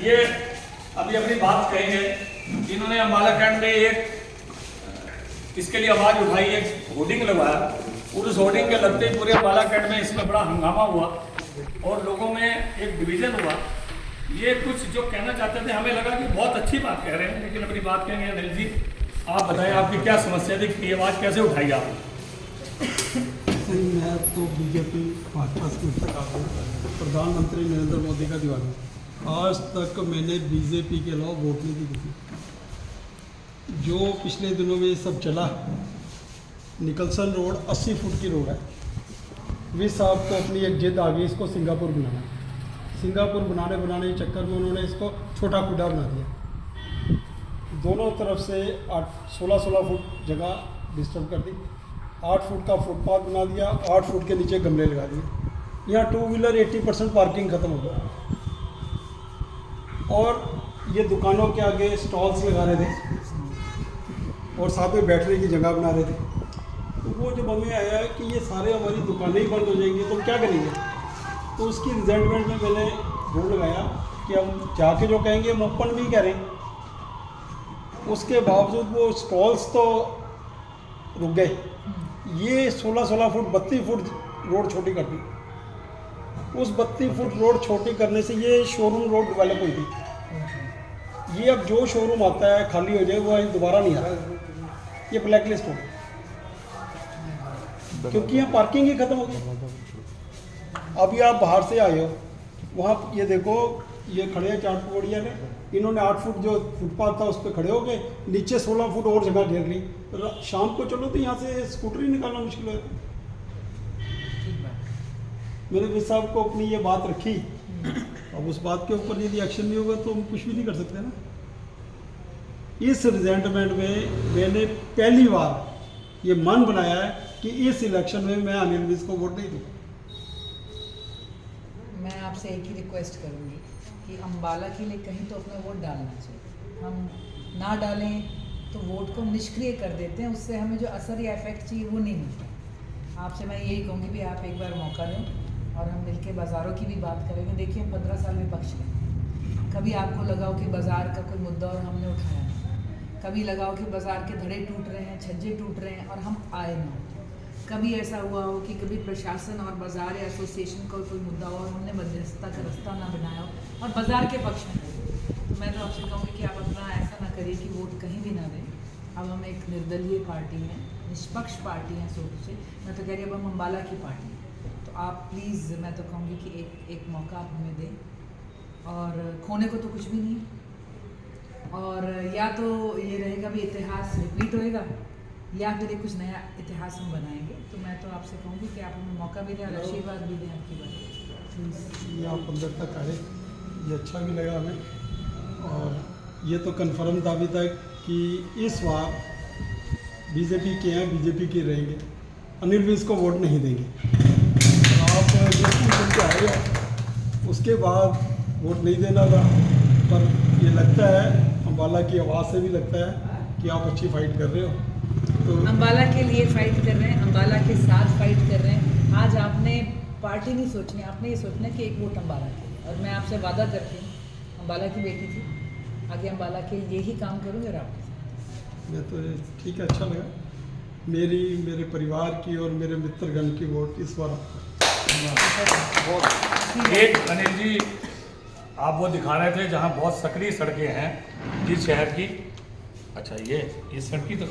ये अभी अपनी बात कहेंगे। इन्होंने अम्बाला कैंट में एक इसके लिए आवाज़ उठाई, एक होर्डिंग लगवाया और उस होर्डिंग के लगते ही पूरे अम्बाला कैंट में इसमें बड़ा हंगामा हुआ और लोगों में एक डिवीज़न हुआ। ये कुछ जो कहना चाहते थे हमें लगा कि बहुत अच्छी बात कह रहे हैं, लेकिन अपनी बात कहेंगे। अनिल जी आप बताएं, आपकी क्या समस्या थी, ये आवाज़ कैसे उठाई आप? मैं तो बीजेपी भाजपा से प्रधानमंत्री नरेंद्र मोदी का दीवाना। आज तक मैंने बीजेपी के अलावा वोट नहीं दी थी। जो पिछले दिनों में ये सब चला, निकलसन रोड 80 फुट की रोड है। वे साहब को अपनी एक जिद आ गई, इसको सिंगापुर बनाना। सिंगापुर बनाने के चक्कर में उन्होंने इसको छोटा खुदा बना दिया। दोनों तरफ से 16 फुट जगह डिस्टर्ब कर दी। 8 फुट का फुटपाथ बना दिया, 8 फुट के नीचे गमले लगा दिए। यहाँ 2 व्हीलर 80% पार्किंग ख़त्म हो गया। और ये दुकानों के आगे स्टॉल्स लगा रहे थे और साथ में बैठने की जगह बना रहे थे। तो वो जब हमें आया कि ये सारे हमारी दुकानें ही बंद हो जाएंगी तो हम क्या करेंगे, तो उसकी रिजल्टमेंट में मैंने बोर्ड लगाया कि हम जाके जो कहेंगे हम ओपन भी करें। उसके बावजूद वो स्टॉल्स तो रुक गए। ये 16 फुट 32 फुट रोड छोटी कर दी। उस 32 फुट रोड छोटी करने से ये शोरूम रोड डेवलप हुई थी। ये अब जो शोरूम आता है खाली हो जाए, वो दोबारा नहीं आ रहा। ये ब्लैक लिस्ट हो गई क्योंकि यहाँ पार्किंग ही खत्म हो गई। अभी आप बाहर से आए हो, वहाँ ये देखो ये खड़े हैं चाट पकौड़िया में। इन्होंने 8 फुट जो फुटपाथ था उस पर खड़े हो गए, नीचे 16 फुट और जगह घेर ली। शाम को चलो तो यहाँ से स्कूटर ही निकालना मुश्किल हो जाता। मैंने वे साहब को अपनी ये बात रखी। अब उस बात के ऊपर यदि एक्शन नहीं होगा तो हम कुछ भी नहीं कर सकते ना। इस रिजेंटमेंट में मैंने पहली बार ये मन बनाया है कि इस इलेक्शन में मैं अनिल विज को वोट नहीं दूँगा। मैं आपसे एक ही रिक्वेस्ट करूँगी कि अम्बाला के लिए कहीं तो अपना वोट डालना चाहिए। हम ना डालें तो वोट को निष्क्रिय कर देते हैं, उससे हमें जो असर या इफेक्ट चाहिए वो नहीं मिलता। आपसे मैं यही कहूँगी भी आप एक बार मौका दें और हम मिलके बाज़ारों की भी बात करेंगे। देखिए हम 15 साल में बख्श गए। कभी आपको लगाओ कि बाज़ार का कोई मुद्दा और हमने उठाया नहीं, कभी लगाओ कि बाज़ार के धड़े टूट रहे हैं, छज्जे टूट रहे हैं और हम आए ना। कभी ऐसा हुआ हो कि कभी प्रशासन और बाज़ार या एसोसिएशन का कोई मुद्दा हो और हमने मध्यस्थता का रास्ता ना बनाया हो और बाज़ार के पक्ष में। तो मैं तो आपसे कहूँगी कि आप अपना ऐसा ना करिए कि वोट कहीं भी ना दें। अब हम एक निर्दलीय पार्टी हैं, निष्पक्ष पार्टी हैं सोच से। मैं तो कह रही अब हम अम्बाला की पार्टी हैं। तो आप प्लीज़ मैं तो कहूँगी कि एक मौका आप हमें दें और खोने को तो कुछ भी नहीं है। और या तो ये रहेगा भी इतिहास रिपीट होएगा या फिर कुछ नया इतिहास हम बनाएंगे। तो मैं तो आपसे कहूँगी कि आप हमें मौका भी दें और आशीर्वाद भी दें आपकी बात। ये आप अंदर तक आए, ये अच्छा भी लगा हमें। और ये तो कन्फर्म था अभी तक कि इस बार बीजेपी के हैं, बीजेपी के रहेंगे, अनिल विज को वोट नहीं देंगे। आप जिसकी सुन के आए हो उसके बाद वोट नहीं देना था, पर ये लगता है अम्बाला की आवाज़ से भी लगता है कि आप अच्छी फाइट कर रहे हो। तो अम्बाला के लिए फाइट कर रहे हैं, अम्बाला के साथ फाइट कर रहे हैं। आज आपने पार्टी नहीं सोचनी, आपने ये सोचना है कि एक वोट अम्बाला के लिए। और मैं आपसे वादा करती हूँ, अम्बाला की बेटी थी, आगे अम्बाला के लिए ही काम करूँगी। और आपके मैं तो ठीक है, अच्छा लगा। मेरे परिवार की और मेरे मित्रगण की वोट इस बार एक अनिल जी आप वो दिखा रहे थे जहाँ बहुत सक्रिय सड़कें हैं जिस शहर की। अच्छा ये सड़की तो